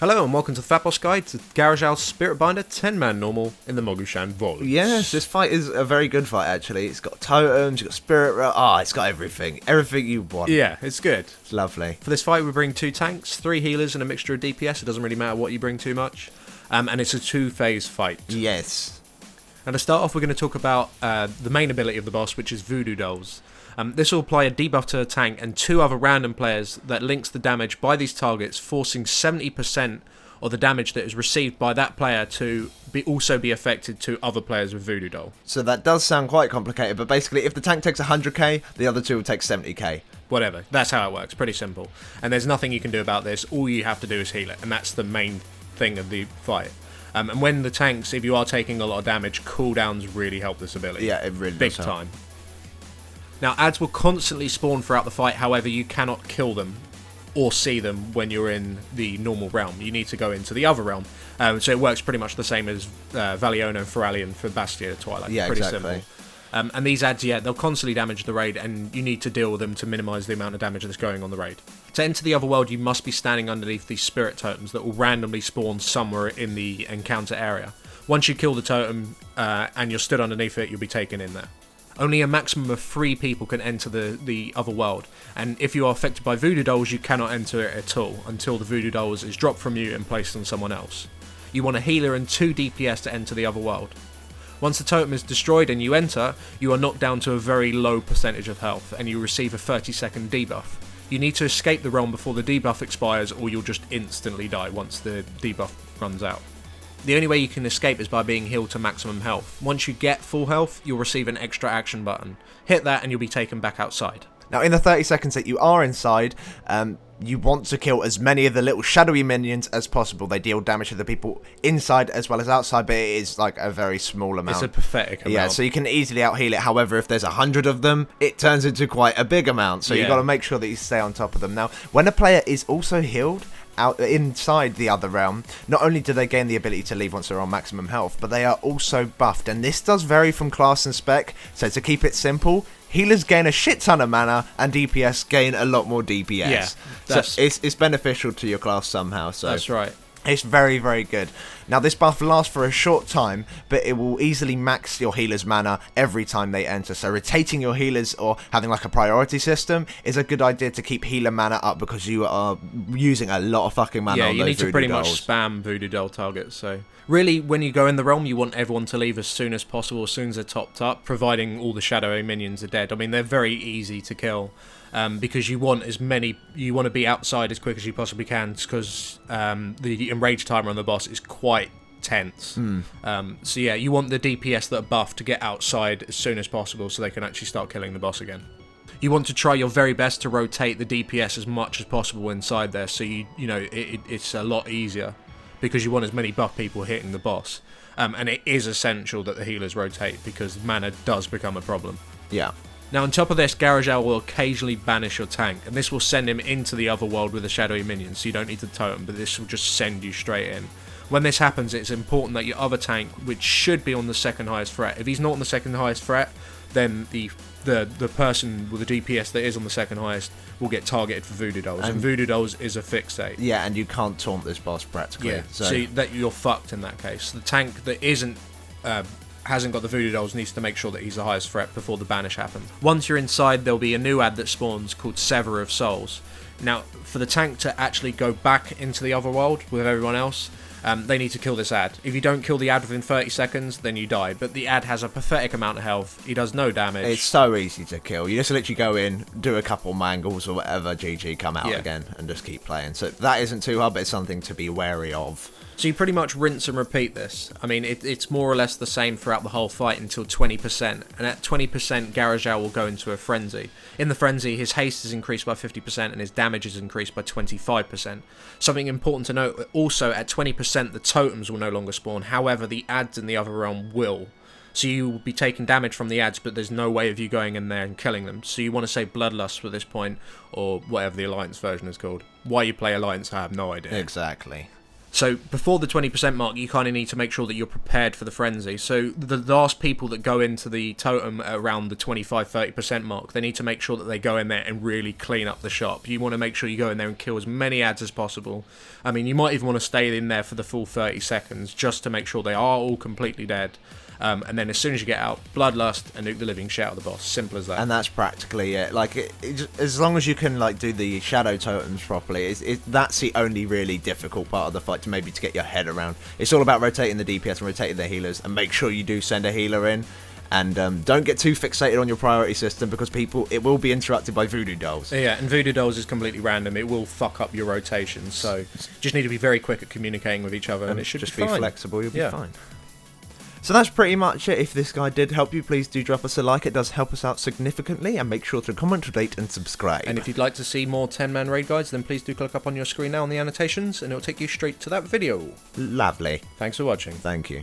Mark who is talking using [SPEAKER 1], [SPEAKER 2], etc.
[SPEAKER 1] Hello and welcome to the FATBOSS Guide to Gara'jal Spiritbinder 10-man normal in the Mogu'shan Vault.
[SPEAKER 2] Yes, this fight is a very good fight actually. It's got totems, it's got spirit rail, it's got everything. Everything you want.
[SPEAKER 1] Yeah, it's good.
[SPEAKER 2] It's lovely.
[SPEAKER 1] For this fight we bring 2 tanks, 3 healers and a mixture of DPS. It doesn't really matter what you bring too much. And it's a 2-phase fight.
[SPEAKER 2] Yes.
[SPEAKER 1] And to start off we're going to talk about the main ability of the boss, which is Voodoo Dolls. This will apply a debuff to a tank and 2 other random players that links the damage by these targets, forcing 70% of the damage that is received by that player to also be affected to other players with Voodoo Doll.
[SPEAKER 2] So that does sound quite complicated, but basically if the tank takes 100k, the other 2 will take 70k.
[SPEAKER 1] Whatever, that's how it works, pretty simple. And there's nothing you can do about this, all you have to do is heal it, and that's the main thing of the fight. And when the tanks, if you are taking a lot of damage, cooldowns really help this ability.
[SPEAKER 2] Yeah, it really
[SPEAKER 1] Big
[SPEAKER 2] does
[SPEAKER 1] time. Now, adds will constantly spawn throughout the fight, however, you cannot kill them or see them when you're in the normal realm. You need to go into the other realm. So it works pretty much the same as Valiono, Feralion for Bastia Twilight.
[SPEAKER 2] Yeah,
[SPEAKER 1] pretty
[SPEAKER 2] exactly.
[SPEAKER 1] Simple. And these adds, they'll constantly damage the raid, and you need to deal with them to minimise the amount of damage that's going on the raid. To enter the other world, you must be standing underneath these spirit totems that will randomly spawn somewhere in the encounter area. Once you kill the totem and you're stood underneath it, you'll be taken in there. Only a maximum of 3 people can enter the other world, and if you are affected by Voodoo Dolls, you cannot enter it at all until the Voodoo Dolls is dropped from you and placed on someone else. You want a healer and 2 DPS to enter the other world. Once the totem is destroyed and you enter, you are knocked down to a very low percentage of health, and you receive a 30-second debuff. You need to escape the realm before the debuff expires, or you'll just instantly die once the debuff runs out. The only way you can escape is by being healed to maximum health. Once you get full health, you'll receive an extra action button. Hit that and you'll be taken back outside.
[SPEAKER 2] Now in the 30 seconds that you are inside, you want to kill as many of the little shadowy minions as possible. They deal damage to the people inside as well as outside, but it is like a very small amount.
[SPEAKER 1] It's a pathetic amount.
[SPEAKER 2] Yeah, so you can easily out-heal it. However, if there's 100 of them, it turns into quite a big amount. So you've got to make sure that you stay on top of them. Now, when a player is also healed out inside the other realm, not only do they gain the ability to leave once they're on maximum health, but they are also buffed. And this does vary from class and spec. So to keep it simple, healers gain a shit ton of mana, and DPS gain a lot more DPS.
[SPEAKER 1] Yeah,
[SPEAKER 2] so it's beneficial to your class somehow. So
[SPEAKER 1] that's right.
[SPEAKER 2] It's very, very good. Now, this buff lasts for a short time, but it will easily max your healer's mana every time they enter. So rotating your healers or having like a priority system is a good idea to keep healer mana up, because you are using a lot of fucking mana on those Voodoo Dolls.
[SPEAKER 1] Yeah, you need to pretty much spam Voodoo Doll targets. So really, when you go in the realm, you want everyone to leave as soon as possible, as soon as they're topped up, providing all the shadowy minions are dead. I mean, they're very easy to kill. Because you want to be outside as quick as you possibly can, because the enrage timer on the boss is quite tense. So yeah, you want the DPS that are buffed to get outside as soon as possible so they can actually start killing the boss again. You want to try your very best to rotate the DPS as much as possible inside there, so it's a lot easier, because you want as many buff people hitting the boss. And it is essential that the healers rotate, because mana does become a problem.
[SPEAKER 2] Yeah.
[SPEAKER 1] Now, on top of this, Gara'jal will occasionally banish your tank, and this will send him into the other world with the shadowy minions, so you don't need the totem, but this will just send you straight in. When this happens, it's important that your other tank, which should be on the second highest threat, if he's not on the second highest threat, then the person with the DPS that is on the second highest will get targeted for Voodoo Dolls, and Voodoo Dolls is a fixate.
[SPEAKER 2] Yeah, and you can't taunt this boss practically.
[SPEAKER 1] Yeah, so that you're fucked in that case. The tank that hasn't got the Voodoo Dolls needs to make sure that he's the highest threat before the banish happens. Once you're inside, there'll be a new ad that spawns called Sever of Souls. Now, for the tank to actually go back into the other world with everyone else, they need to kill this ad. If you don't kill the ad within 30 seconds, then you die. But the ad has a pathetic amount of health. He does no damage.
[SPEAKER 2] It's so easy to kill. You just literally go in, do a couple mangles or whatever, GG, come out again, and just keep playing. So that isn't too hard, but it's something to be wary of.
[SPEAKER 1] So you pretty much rinse and repeat this. I mean, it's more or less the same throughout the whole fight until 20%. And at 20%, Gara'jal will go into a frenzy. In the frenzy, his haste is increased by 50% and his damage is increased by 25%. Something important to note, also at 20%, the totems will no longer spawn. However, the ads in the other realm will. So you will be taking damage from the ads, but there's no way of you going in there and killing them. So you want to say Bloodlust for this point, or whatever the Alliance version is called. Why you play Alliance, I have no idea.
[SPEAKER 2] Exactly.
[SPEAKER 1] So before the 20% mark, you kind of need to make sure that you're prepared for the frenzy. So the last people that go into the totem at around the 25-30% mark, they need to make sure that they go in there and really clean up the shop. You want to make sure you go in there and kill as many ads as possible. I mean, you might even want to stay in there for the full 30 seconds just to make sure they are all completely dead. And then as soon as you get out, bloodlust and nuke the living shit out of the boss. Simple as that.
[SPEAKER 2] And that's practically it. Like, as long as you can like do the shadow totems properly, that's the only really difficult part of the fight to get your head around. It's all about rotating the DPS and rotating the healers, and make sure you do send a healer in. And don't get too fixated on your priority system, because it will be interrupted by voodoo dolls.
[SPEAKER 1] Yeah, and voodoo dolls is completely random. It will fuck up your rotations. So just need to be very quick at communicating with each other, and it should
[SPEAKER 2] just
[SPEAKER 1] be fine.
[SPEAKER 2] Flexible. You'll be fine. So that's pretty much it. If this guide did help you, please do drop us a like. It does help us out significantly. And make sure to comment, rate, and subscribe.
[SPEAKER 1] And if you'd like to see more 10-man raid guides, then please do click up on your screen now on the annotations, and it'll take you straight to that video.
[SPEAKER 2] Lovely.
[SPEAKER 1] Thanks for watching.
[SPEAKER 2] Thank you.